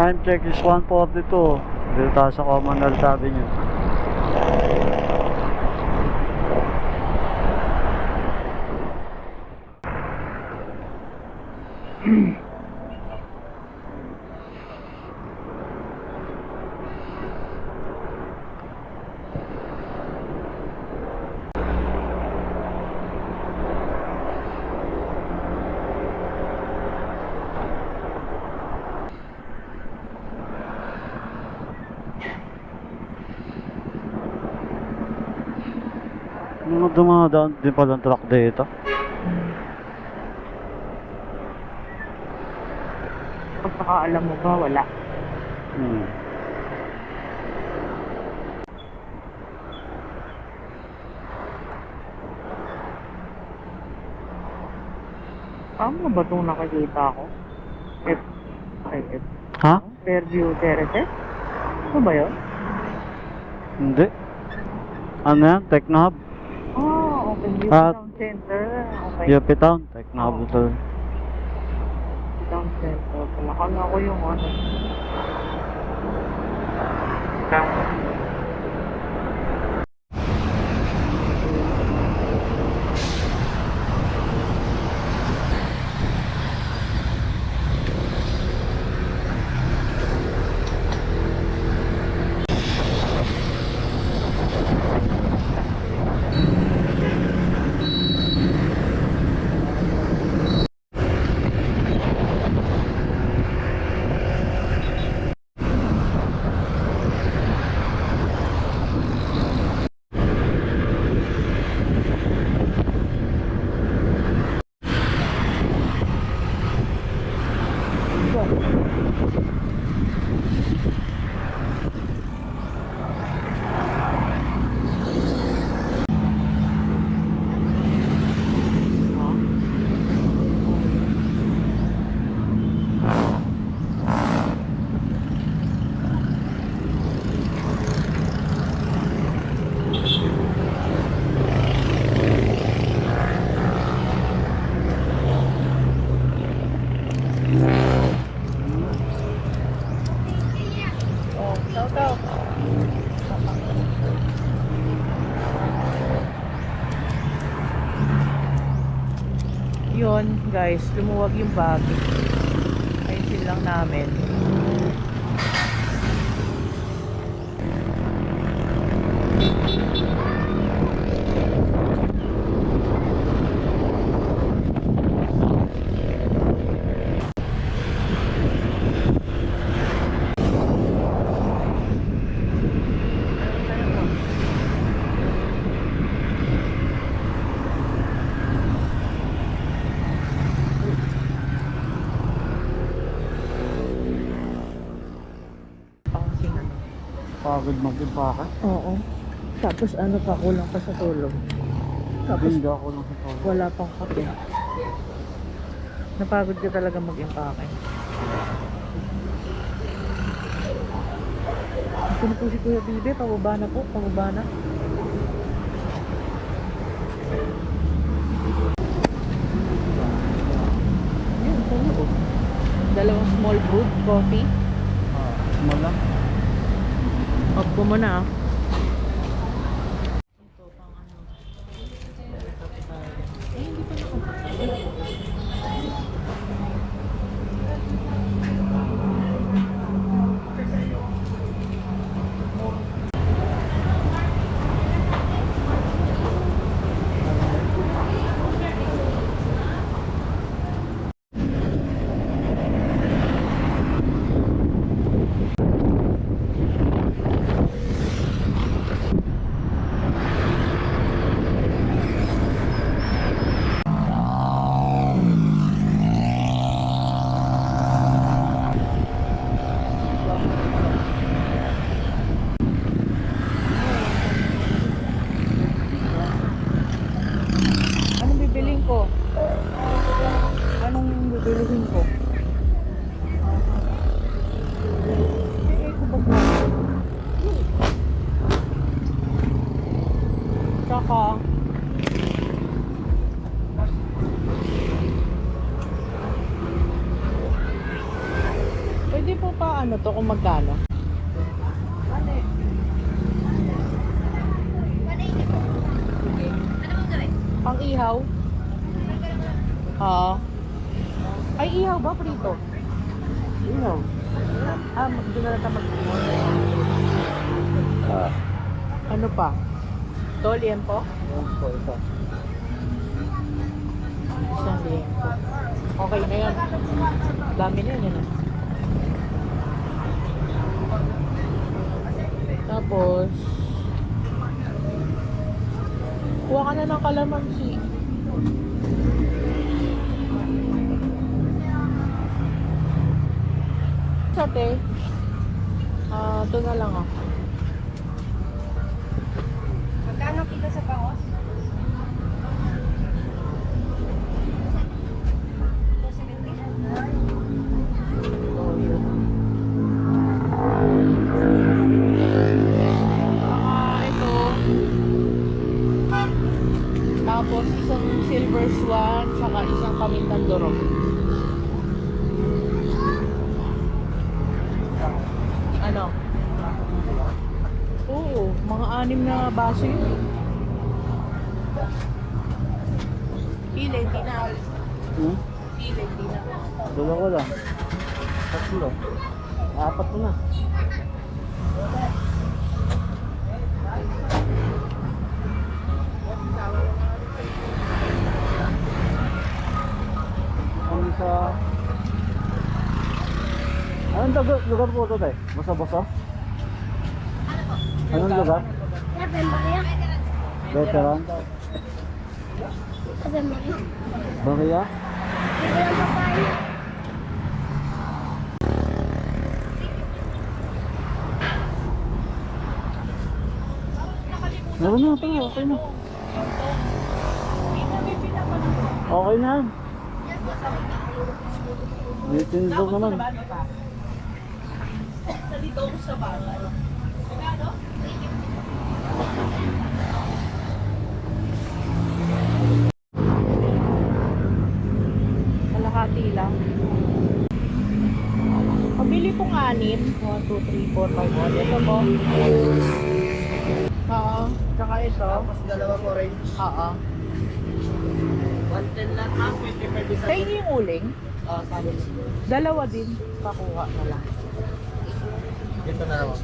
Time check is 1:42. Dito tayo sa Commonwealth Avenue. Mga dumadaan din palang truck dito. Pagkakaalam mo ba, wala. Tama ba itong nakikita ko? Ha? Fairview Terraces? Ano ba yun? Hindi. Ano yan? Technohub? Okay. UP Town Center. Okay. UP Town? Technohub ito. Town Center. Palakala ko yung ano. Yun guys, lumuwag yung bagay. Ayun lang namin. Pagod mag-impake. Oo. Tapos ano pa, kulang pa sa tulog. Tapos Hindi ako lang sa tulog. wala pang kape. Napagod ka talaga mag-impake. Ito na po si Kuya Bibe, pababa na po, pababa na. Yun, sa loob. Dalawang small brewed coffee. Small lang. Off ko muna ah. Tsaka pwede po pa ano Ito kung magkano. Sige. Pang ihaw? Oo. Ay, ihaw ba? Prito? Ihaw. Doon na lang tayo mag-ihaw. Ah. Ano pa? Ito, liempo? Yan po, isa. Isang liempo. Okay na yan. Dami na yan. Tapos, kuha ka na ng kalamansi. Sate, ito na lang ako. Magkano kilo sa bangos? Ito. Tapos isang silver swan, saka isang kamintang durog. Ano? Oo, mga 6 na baso yun. Pili, hindi na. Hmm? Pili, hindi na. Dala ko lang. 3. 4 na. Ang isa... Anong lugar po ito, tayo? Basa-basa? Anong lugar? Veteran? Baria? Meron na ito, okay na. Okay na. Ditindog naman. Dito ako sa bahay. Ano? Kalahati lang. Pabili kong 6. 1, 2, 3, 4, 5, 1. Ito po. Oo. Tsaka ito. Tapos dalawang orange. Oo. 110 lang ha, 25 isa. Kaya yung uling? Sabi. Dalawa din. Pakuha na lang. Ito na naman.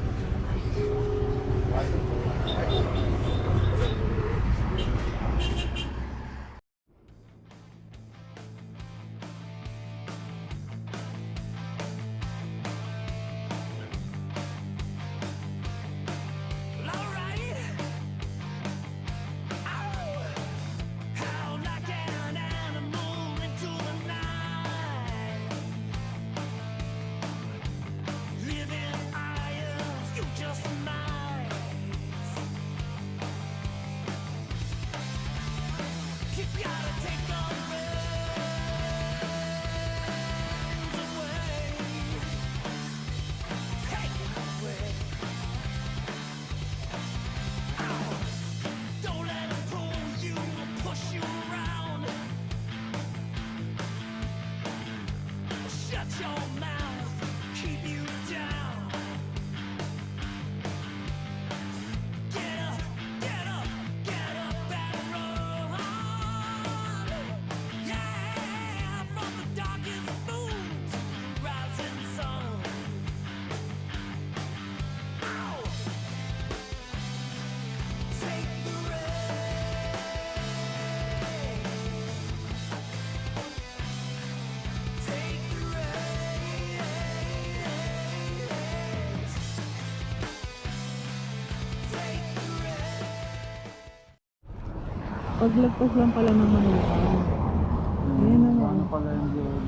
Paglagpas lang pala ng Manila. Ayan na Ano pala yung yun?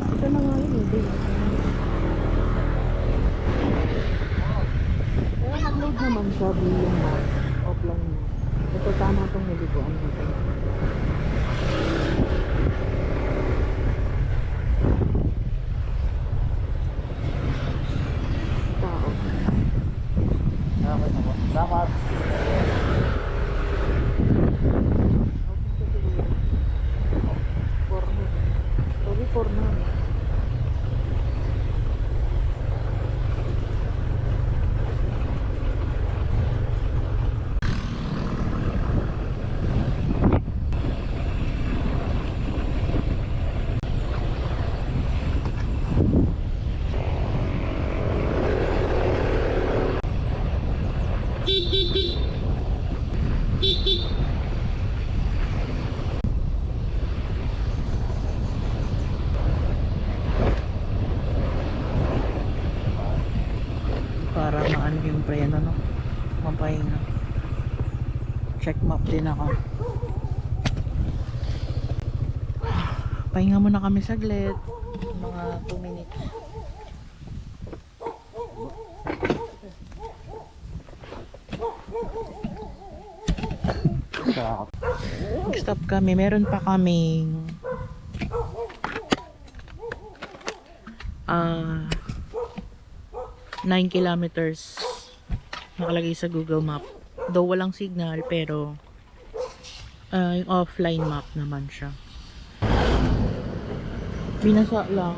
Ito na nga yun eh. Kaya nag-load naman siya yung map. Offline mo. Ito tama itong niliguan dito. Tao. Nakakit na ba? Corner. Sorry, corner. Para maano yung preno, no? Mapahinga. Check map din ako. Pahinga muna kami saglit. Mga 2 minutes. Stop kami. Meron pa kaming 9 kilometers nakalagay sa Google Map. Though walang signal, pero yung offline map naman siya. Binasa lang.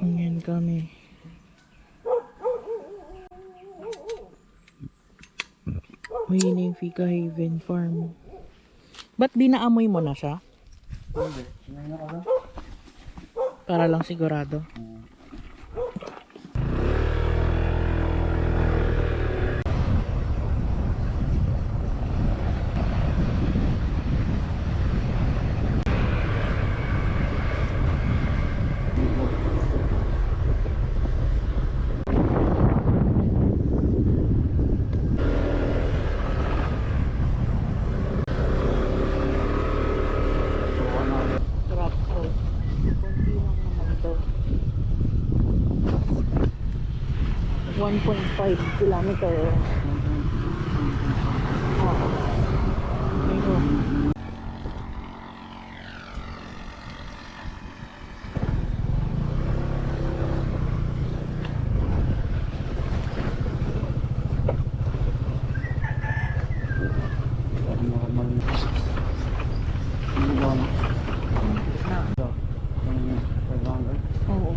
Ayan kami. Ayun yung Fika Haven Farm. Ba't dinaamoy mo na siya? Hindi. Ngayon ako lang. Para lang sigurado. Rock road. Kunti lang naman daw. 1.5 kilometer. Oo. Ayun. Normal. Hindi ba na? Na. Oo.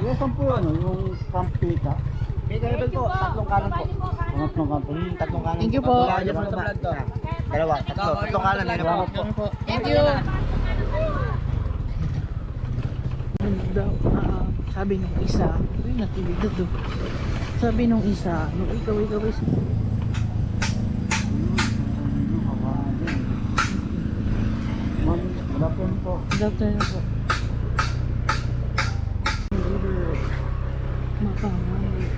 Yung sampu ano, yung Pampita. May level po, tatlong kanan po. Tatlong kanto. Tatlong kanan. Thank you po. Dalawa, tatlong kanan. Dalawa po. Thank you. Daw, sabi nung isa, uy, natibig na to. Sabi nung isa, nung ikaw is Ma'am, wala po. doctor na po. River, Mapanganib.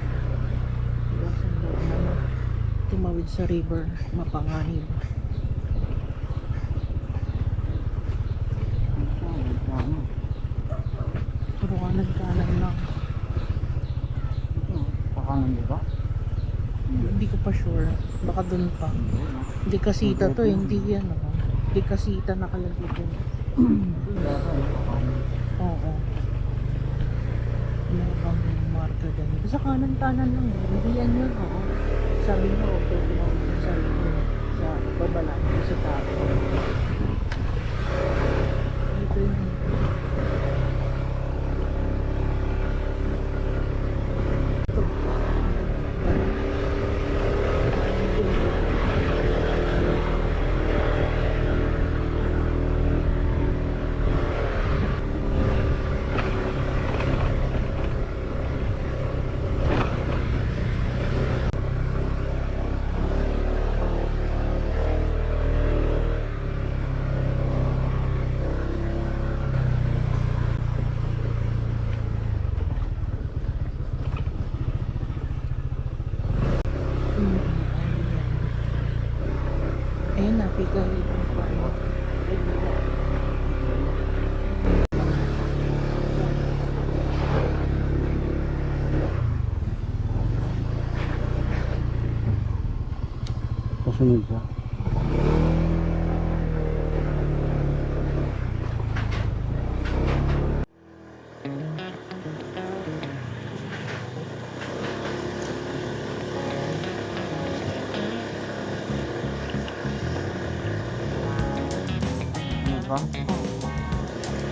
Iwasan daw na tumawid sa river, Mapanganib. Puro kanan lang. Pakanan di ba? Hindi ko pa sure. Baka dun pa. Hindi kasita to, hindi yan. Hindi kasita nakalagay dun. Oo. Meron kang marka dyan. Sa kanan-kanan lang. Hindi yan yun. Oo. Sabi niya, okay, tumawag niya sa babala niya sa tapo. Ito yun. Ayun na, Fika Haven Farm. Kasunod siya. ba?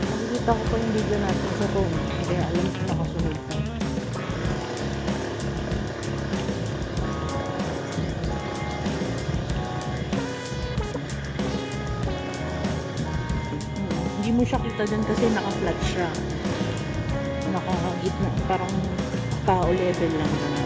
Nakikita ko pa yung video natin sa phone. Kaya alam ko nakasunod ka. Hindi mo siya kita dyan kasi naka-flat siya. Naka-gitna. Parang tao level lang naman.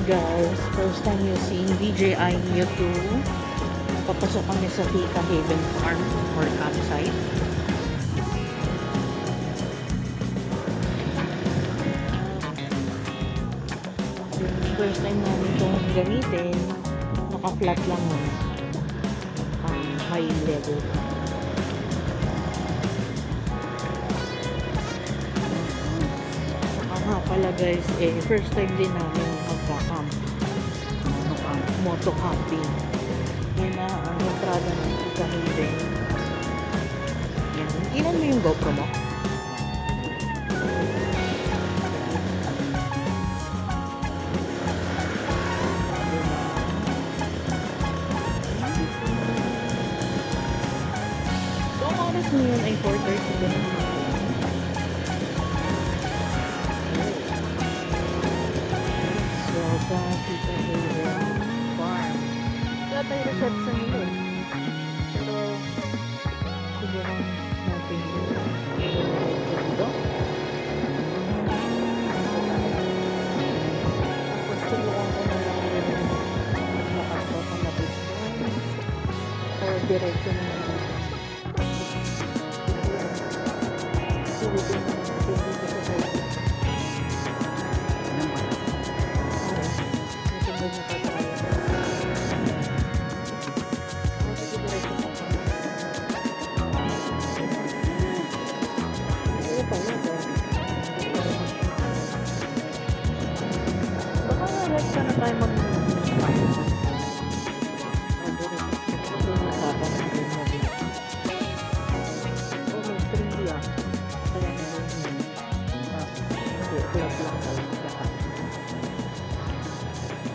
Guys, first time using DJI Neo 2. Papasok kami sa Theta Haven Farm or campsite. First time namin itong gamitin, naka-flat lang muna. High level. Saka nga pala guys, first time din namin magka-camp. Moto camping. Yan na ang entrada ng Theta Haven. Yan. Ilan mo yung GoPro mo? So, ang oras mo yun ay 4:30 din. Welcome to Theta Haven Farm. Wala tayo reception nila eh. Pero, siguro natin dito. Tapos, tulungan ko na lang yung maglakad ko sa labis. Or diretso na lang. Silipin mo dito sa side. Nasunod na pa tayo. Baka left ka na tayo mag-fire. Ito yung usapan natin na dito. Oh, may 3D ah. Kaya meron yun. Hindi, flat lang tayo.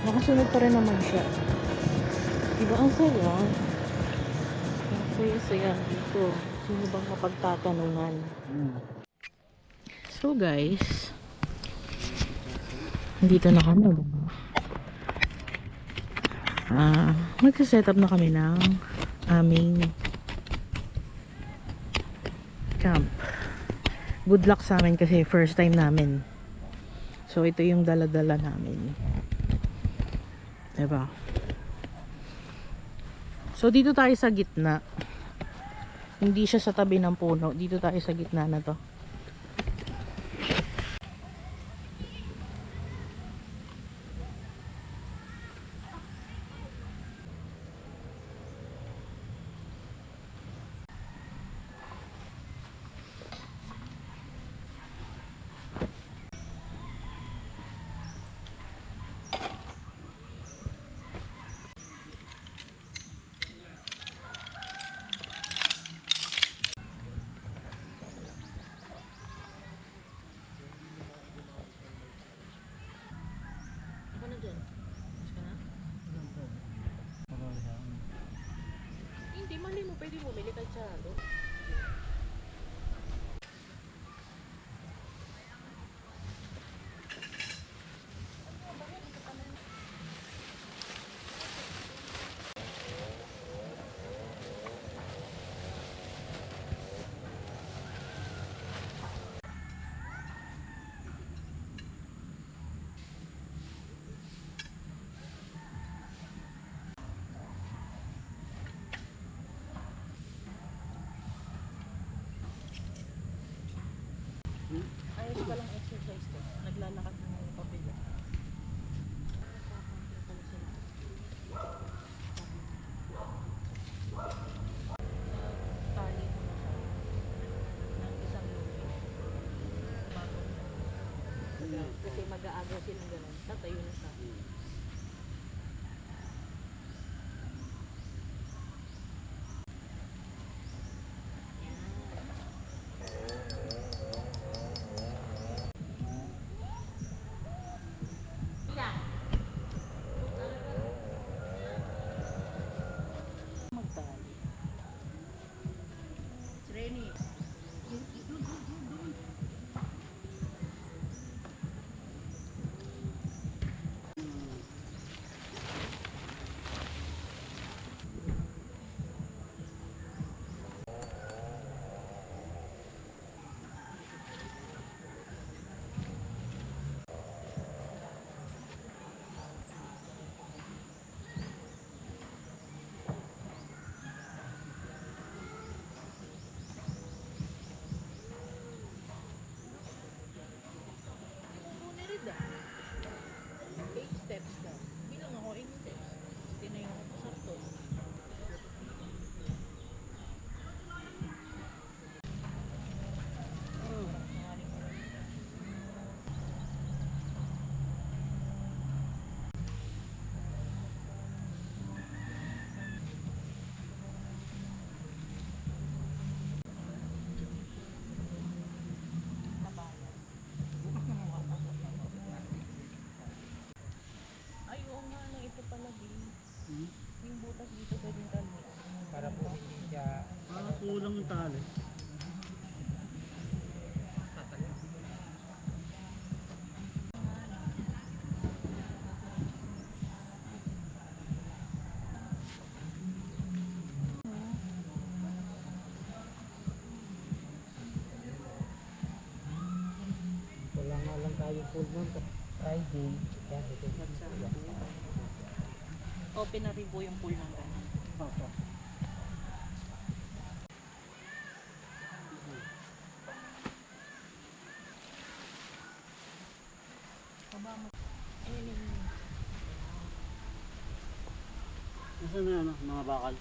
Nakasunod pa rin naman siya. Diba ang saya? Ang saya dito. Sino bang mapagtatanungan? So guys, dito na kami. Magsa-setup na kami ng aming camp. Good luck sa amin kasi first time namin. So ito yung dala-dala namin. Diba? So dito tayo sa gitna. Hindi siya sa tabi ng puno. Dito tayo sa gitna na to. Hindi, mali mo. Pwede bumili kahit sa ano. Ayos pa lang exercise to. Naglalakad na ng papila. Tali mo na siya ng isang lupi. Kasi mag-aagaw silang gano'n. Tatayo na siya. Tapos dito pwedeng tali. Para po hindi siya Kulang yung tali. tatalo. Wala nga lang tayo full nun. Friday. Yan, ito. Open na rin po yung pool ng ganun. Opo. Ayun yung Nasaan na ano, mga bakal?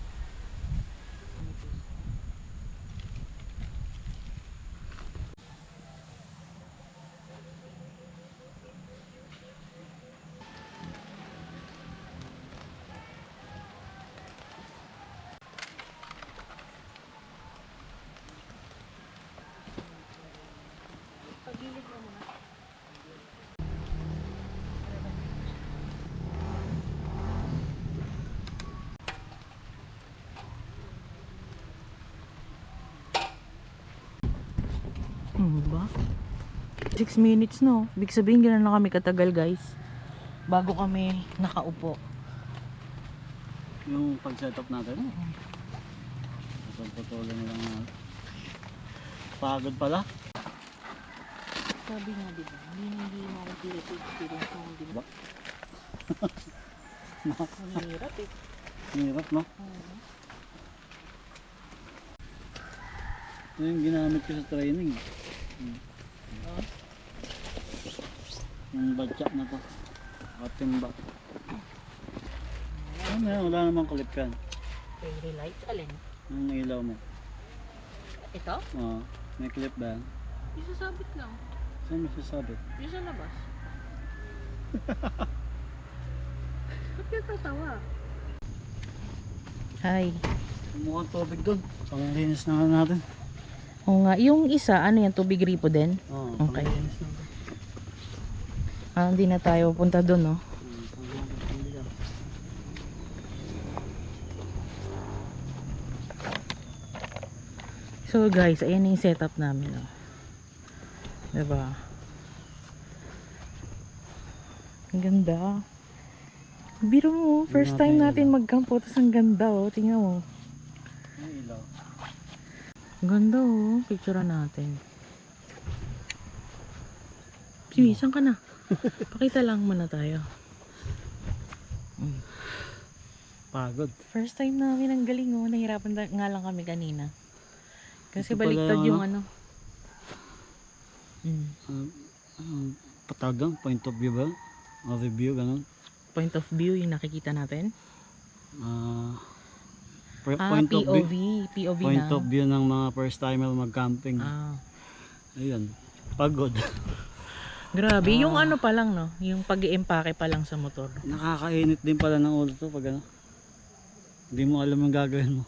pagilid mo muna. Ba? 6 minutes no. Big sabihin gano'n na kami katagal guys. Bago kami nakaupo. Yung pag-setup natin? Pagpatuloy na lang natin. Pagod pala. Sabi nga diba, hindi makikita sa experience mo hindi ba? Ang hirap eh. Hirap no? Ito yung ginamit ko sa training. Yung badyak na to. Katimba. Ano yan? Wala namang clip yan. Fairy lights, alin? Yung ilaw mo. Ito? Oo. May clip ba yan? Isasabit lang. Saan mo sasabit? Yung sa labas. Ba't ka tatawa? Hi. Mukhang tubig doon. Panglinis na nga natin. Oo nga, yung isa, ano yan, tubig ripo din? Oo. Okay. Panglinis na natin. Hindi na tayo punta doon, no? Panglinis. So guys, ayan yung setup namin, no? Diba? Ang ganda. Biro mo, first time natin mag-campo, tapos ang ganda, oh. Tingnan mo. May ilaw. Ang ganda, oh. Picturean natin. Sige, saan ka na? Pakita lang muna tayo. Pagod. First time namin, ang galing, oh. Nahirapan nga lang kami kanina. Kasi Ito pala baliktad yung ano. Patagang, point of view ba? O review, ganun. Point of view yung nakikita natin. Point of view. POV Point na. of view ng mga first timer mag-camping. Ayun. Pagod. Grabe, yung ano pa lang, no? Yung pag-iempake pa lang sa motor. Nakakainit din pala ng ulo to pag ano. Hindi mo alam ang gagawin mo.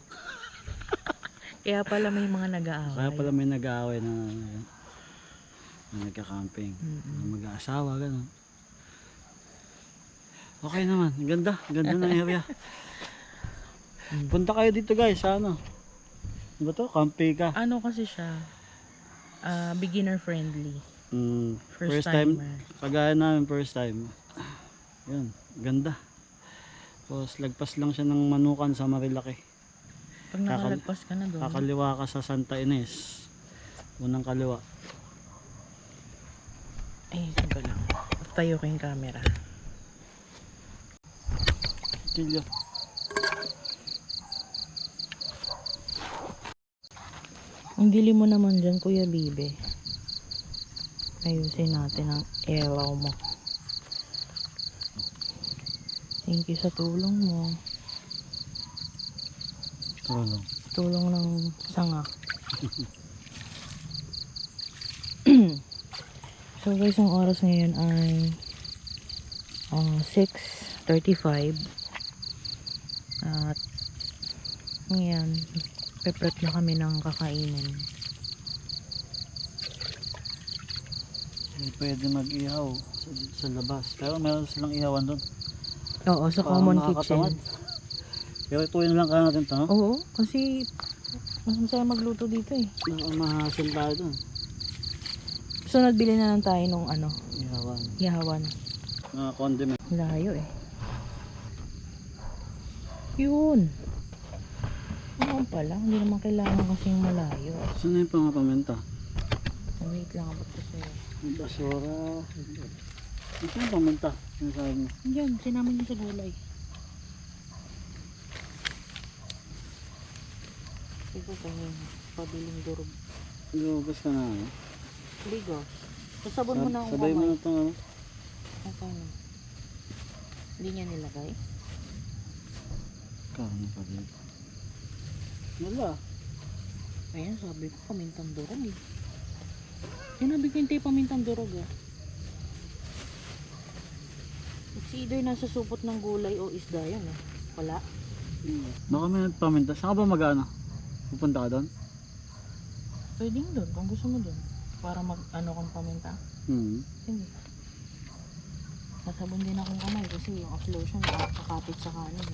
Kaya pala may mga nag-aaway. Kaya pala may nag-aaway na nagka-camping. Na mag-aasawa, gano'n. Okay naman. Ganda. Ganda ng area. Punta kayo dito guys. Sa ano? Ano ba to? Camping ka. Ano kasi siya? Beginner friendly. First time. timer. Kagaya namin first time. Yan. Ganda. Tapos lagpas lang siya ng Manukan sa Marilaki. Pag nakalagpas ka na doon. Kakaliwa ka sa Santa Ines. Unang kaliwa. Ay, saan lang. Tayo ko yung camera. Kilyo. Ang dilim mo naman dyan, Kuya Bibe. Ayusin natin ang ilaw mo. Thank you sa tulong mo. Tulong. Tulong ng sanga. So guys, ang oras ngayon ay 6:35. At ngayon, prep na kami ng kakainin. Hindi pwede mag-ihaw sa labas. Pero meron silang ihawan doon. Oo, sa Parang common nakakatamad. kitchen. Pero ituin lang kaya natin ito. Oo, kasi mas masaya magluto dito eh. Mahasil tayo doon. Sunod bili na lang tayo nung ano, Ihawan. yahawan. Mga condiment. Layo eh. Yun. Oo pala, hindi naman kailangan kasing malayo. Saan na yung paminta? Wait lang, abot ko sa'yo. Basura. Ito yung paminta. Yung sabi mo. Yan, sinama niya sa gulay. Ito tayo, pabiling durog. Lugas ka na. Ano? Ligos. Sasabon mo na ang Sabay mo kamay. na itong ano. Okay na. Hindi niya nilagay. Kano pa rin. Wala. Ayan, sabi ko, pamintang durog eh. Sinabi ko hindi pamintang durog ah. It's either nasa supot ng gulay o isda yan eh. Wala. Baka may nagpaminta. Saan ka ba mag-ano? Pupunta ka doon? Pwedeng doon, kung gusto mo doon. Para mag-ano kang paminta. Hindi. Sasabon din akong kamay kasi yung lotion kakapit sa kanin.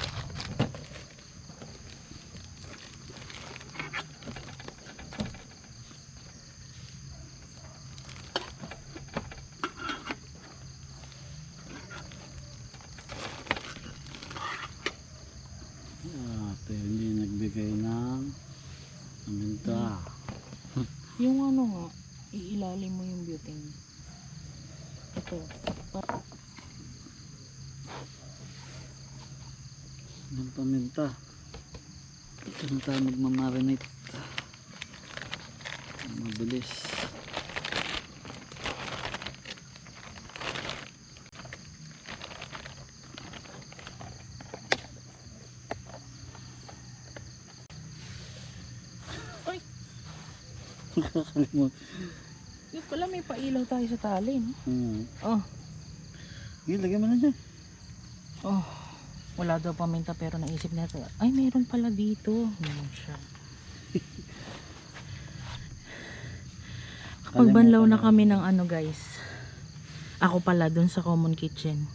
Ate, hindi nagbigay ng paminta. Yung ano nga, iilalim mo yung butane. Ito. Ng paminta. Ito tayo magmamarinate. Mabilis. Ay! Nakakalimot. Yung pala may pailaw tayo sa tali, no? Oh. Lagyan mo na dyan. Oh. Wala daw paminta pero naisip na ito. Ay, mayroon pala dito. Meron siya. Kapag banlaw na kami ng ano guys. Ako pala dun sa common kitchen.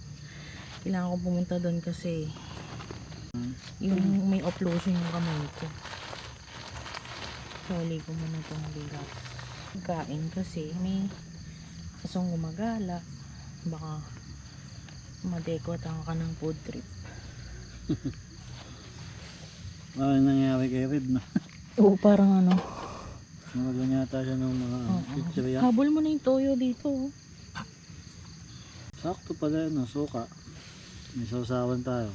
Kailangan ko pumunta dun kasi yung may uplosion yung kamay ko. Sali ko muna itong bigas. Kain kasi may kasong gumagala. Baka madekwat ka ng food trip. Ano nangyari kay Red na? Oo, parang ano. Nawala yata siya ng mga pizzeria. Habol mo na yung toyo dito. Oh. Sakto pala yun, suka. May sausawan tayo.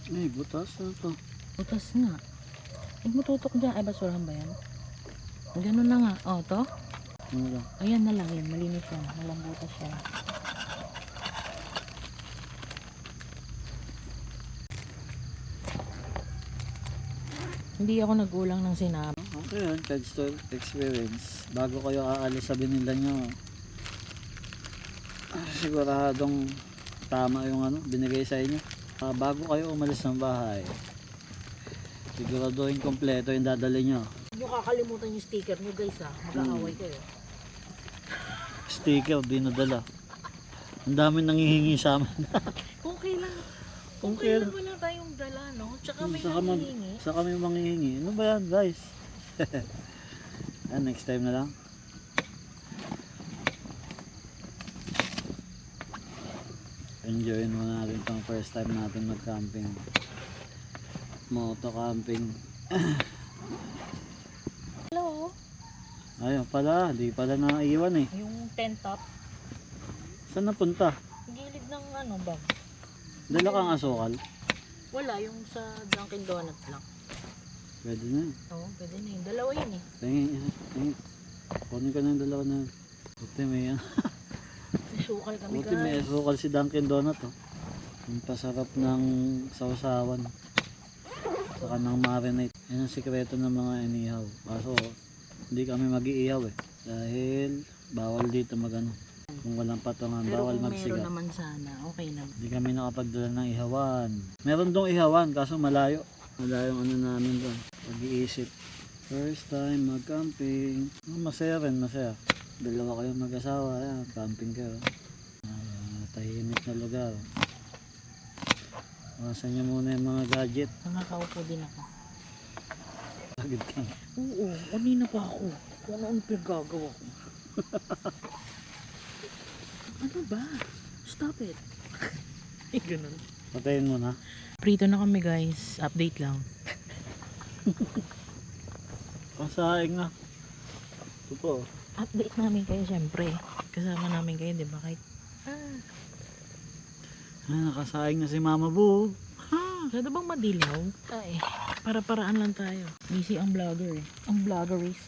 Ay, butas na to. Butas nga. Ay, matutok dyan. Ay, basurahan ba yan? Ganun na nga. O, to? Ano lang? Ayan na lang yan. Malinis yan. Walang butas siya. Hindi ako nagulang ng sinabi. Okay yun, pet store experience. Bago kayo aalis sa binila nyo, siguradong tama yung ano, binigay sa inyo. Bago kayo umalis ng bahay, siguraduhin kompleto yung dadali nyo. Huwag nyo kakalimutan yung sticker nyo guys ha. Mag-aaway kayo. Sticker, di nadala. Ang dami nangihingi sa amin. Kung kailan, Kung kailan wala tayong dala, no? Tsaka may nangihingi. Sa kami manghihingi. Ano ba yan, guys? Next time na lang. Enjoyin mo natin itong first time natin mag-camping. Moto camping. Hello? Ayun pala, di pala naiwan eh. Yung tent top, Saan napunta? gilid ng ano bag. Dala kang asukal? Wala, yung sa Dunkin Donuts lang. Pwede na yun. Oo, pwede na yun. Dalawa yun eh. Tingin. Kunin ko na yung dalawa na yun. Buti may yan. Sukal kami Buti may asukal si Dunkin Donut oh. Ang pasarap ng sausawan. Saka ng marinate. Yan ang sikreto ng mga inihaw. Kaso hindi kami mag-iihaw eh. Dahil bawal dito magano. Kung walang patungan, Pero bawal kung meron magsigat. naman sana, okay na. Hindi kami nakapagdala ng ihawan. Meron dong ihawan, kaso malayo. Malayo ang ano namin doon. Pag-iisip. First time mag-camping. Masaya rin, masaya. Dalawa kayong mag-asawa, ayan, camping kayo. tahimik na lugar. Iwasan niyo muna yung mga gadget. Nakakaupo din ako. Pagod ka. Oo, kanina pa ako. Kung ano pinagagawa ko. Ano ba? Stop it. Ay, ganun. Patayin mo na. Prito na kami guys. Update lang. Pasaing na. Ito po. Update namin kayo syempre. Kasama namin kayo, di ba? Kahit Nakasaing na si Mama Bu. Masyado bang madilaw? Ay, para-paraan lang tayo. Busy ang vlogger eh. Ang vloggerist.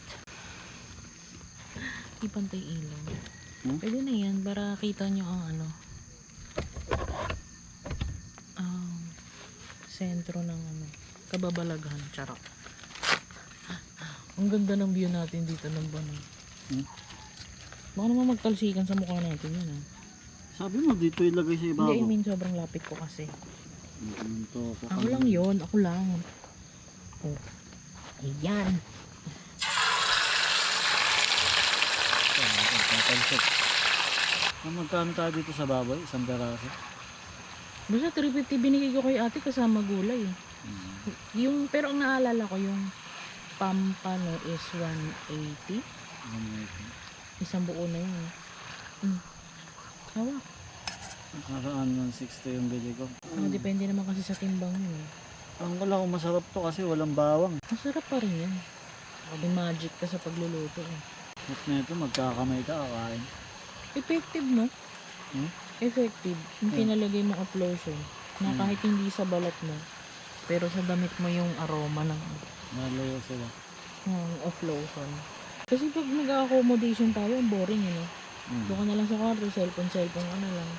Ipantay ilaw. Pwede na yan para kita nyo ang ano. Ang sentro ng ano. Kababalaghan. Charot. Ang ganda ng view natin dito ng banon. Baka naman magtalsikan sa mukha natin yun ah. Sabi mo dito ilagay sa ibabaw. Hindi, I mean sobrang lapit ko kasi. Ito, Ako lang yun, ako lang. Oh. Ayan. Magkano tayo dito sa baboy? Isang peraso? Basta 350 binigay ko kay ate kasama gulay. Yung, pero ang naalala ko yung pampano is 180. Isang buo na yun. Hawak. Nakaraan 160 yung bili ko. Depende naman kasi sa timbang yun. Ang wala kung masarap to kasi walang bawang. Masarap pa rin yan. Sabi magic ka sa pagluluto. At nito magkakamay ka kakain. Effective no? Effective. Yung pinalagay mo of lotion na kahit hindi sa balat mo pero sa damit mo yung aroma ng Nalayo sila. of lotion. Kasi pag nag-accommodation tayo, ang boring yun eh. Doon ka na lang sa kwarto, cellphone ka na lang.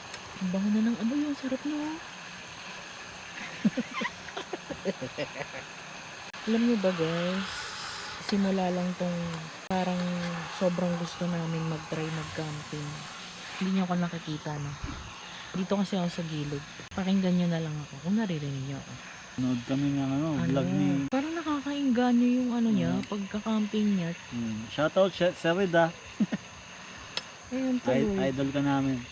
Ang bango na ng amoy, ang sarap no. Alam niyo ba guys, simula lang tong parang sobrang gusto namin mag-try mag-camping. Hindi niyo ako nakikita no. Dito kasi ako sa gilid. Pakinggan niyo na lang ako kung naririnig niyo ako. Nood kami ng vlog ni... Parang nakakainganyo yung ano niya, pagka-camping niya. Shoutout Sir Rida. Ayun tuloy. Idol ka namin.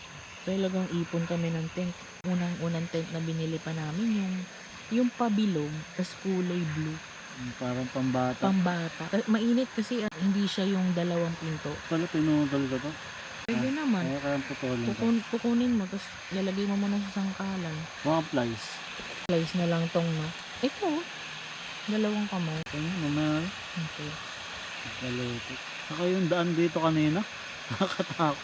Talagang ipon kami ng tent. Unang tent na binili pa namin yung pabilog, tas kulay blue. Parang pambata. Pambata. Mainit kasi hindi siya yung dalawang pinto. Pala pinutol ka to. Pwede naman. Kaya kayang putulin ka. Kukunin mo, tas lalagay mo muna sa sangkalan. Mga plies. Slice na lang tong no. Ito, dalawang kamay. Ayun, mamaya. Okay. Kaluto. Saka yung daan dito kanina. Nakakatakot.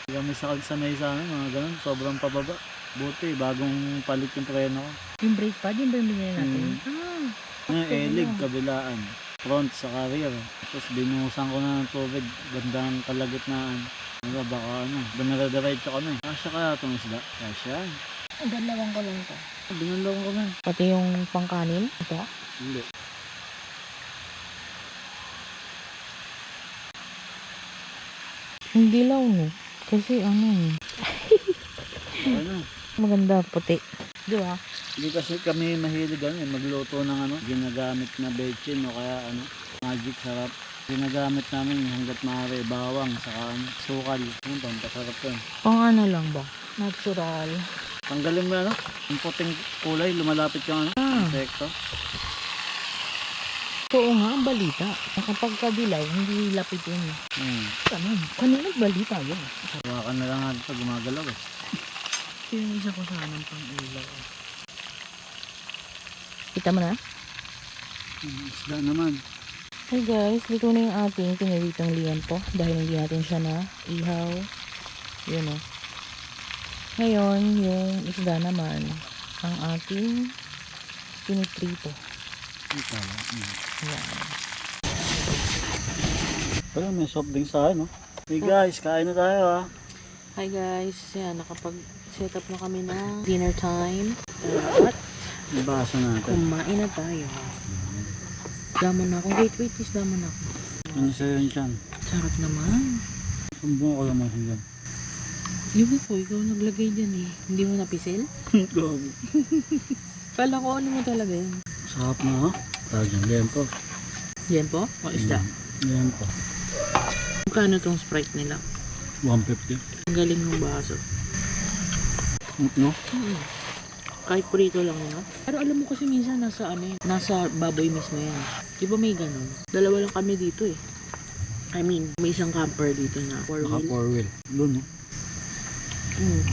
Hindi kami sakag sanay sa amin, mga ganun. Sobrang pababa. Buti, bagong palit yung preno ko. Yung brake pad, yung ba yung binili natin? Yung elig, kabilaan. Front sa rear. Tapos binuhusan ko na ng tubig. Gandang kalagitnaan. Diba, baka ano. Banaradiretso kami. Kasya kaya itong isda? Kasya. Dalawang ko lang ito. Binulong ko na. Pati yung pangkanin? Ito? Hindi. Hindi law no. Kasi ano Ano? maganda puti. Di ba? Hindi kasi kami mahilig magluto ng ginagamit na bechin o kaya magic sarap. Ginagamit namin hanggat maaari bawang saka sukal. Yung pampasarap yun. Pang ano lang ba? Natural. Tanggalin mo yung puting kulay, lumalapit yung insekto. Oo nga, ang balita. Kapag kadilaw, hindi lapit yun. Ganun. Kanina balita yun. Hawakan na lang natin pag gumagalaw eh. Yung isa ko sana pang ilaw. Kita mo na? Isda naman. Hey guys, luto na yung ating piniritong liempo dahil hindi natin siya na ihaw. Yun o. Ngayon, yung isda naman, ang ating piniprito. Ito. Yan. Pero may soft drinks tayo, no? Hey guys, kain na tayo Hi guys, yan, nakapag-set up na kami ng dinner time. At Yung baso natin. kumain na tayo. Damon na ako. Wait, please, damon na ako. Ano sa'yo yun dyan? Sarap naman. Sumbong ko naman siya dyan. Yung po, ikaw naglagay dyan eh. Hindi mo napisil? Gabi. Kala ko ano mo talaga yun. Sarap na Tawag yung lempo. Yan po? O isda? Lempo. Magkano tong Sprite nila? 150. Ang galing ng baso. No? Kahit prito lang yun. Pero alam mo kasi minsan nasa ano yun, nasa baboy mismo yan. Di ba may ganun? Dalawa lang kami dito eh. I mean, may isang camper dito na Naka 4-wheel. 4-wheel. Doon, no?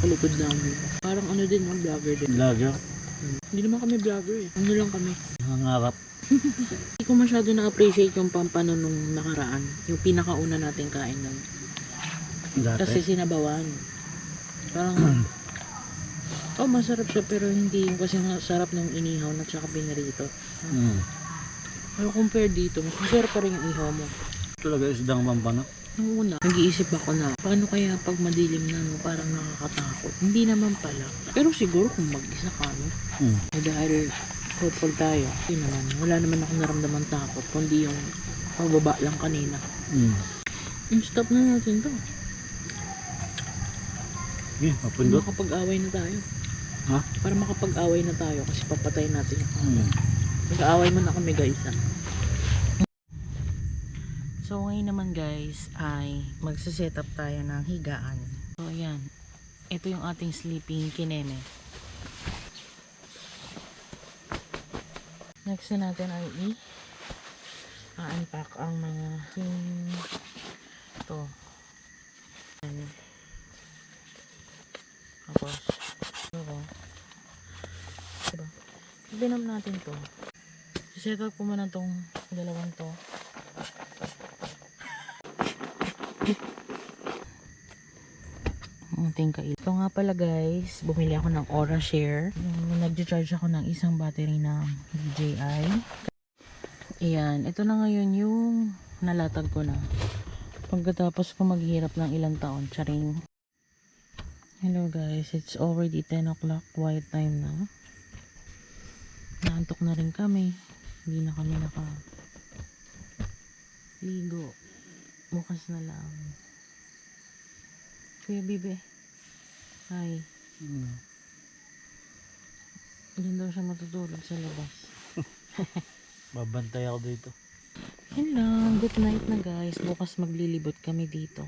Kalikod namin. Parang ano din, no? Vlogger din. Vlogger. Hindi naman kami vlogger eh. Ano lang kami. Nangarap. Hindi ko masyado na-appreciate yung pampano nung nakaraan. Yung pinakauna nating kain nun. Dati. Kasi sinabawan. Parang, oh masarap siya pero hindi yung kasi sarap ng inihaw na tsaka pinarito. Mm. Pero compare dito, mas masarap pa rin yung ihaw mo. Talaga isdang pampano. Nung una, nag-iisip ako na, paano kaya pag madilim na, no, parang nakakatakot. Hindi naman pala. Pero siguro kung mag-isa ka, no? Mm. Dahil hopeful tayo. Yun naman, wala naman ako naramdaman takot, kundi yung pagbaba lang kanina. Mm. Stop na natin to. Okay, mapundot. Makapag-away na tayo. Ha? Para makapag-away na tayo kasi papatay natin yung Mm. Mag-aaway mo na kami guys ha. So ngayon naman guys ay magsa-set up tayo ng higaan. So ayan. Ito yung ating sleeping kineme. Next na natin ay i-unpack ang mga ito. Ayan. Tapos ito. Diba? Ibinam natin to. Set up ko muna tong dalawang to. Ating kail. Ito nga pala guys, bumili ako ng Aura Share. Nag-charge ako ng isang battery ng DJI. Ayan, ito na ngayon yung nalatag ko na. Pagkatapos ko maghirap ng ilang taon, charing. Hello guys, it's already 10 o'clock, quiet time na. Naantok na rin kami. Hindi na kami ligo. Bukas na lang. Kuya Bibe. Hi. Mm. Diyan daw siya matutulog sa labas. Babantay ako dito. Yun lang. Good night na guys. Bukas maglilibot kami dito.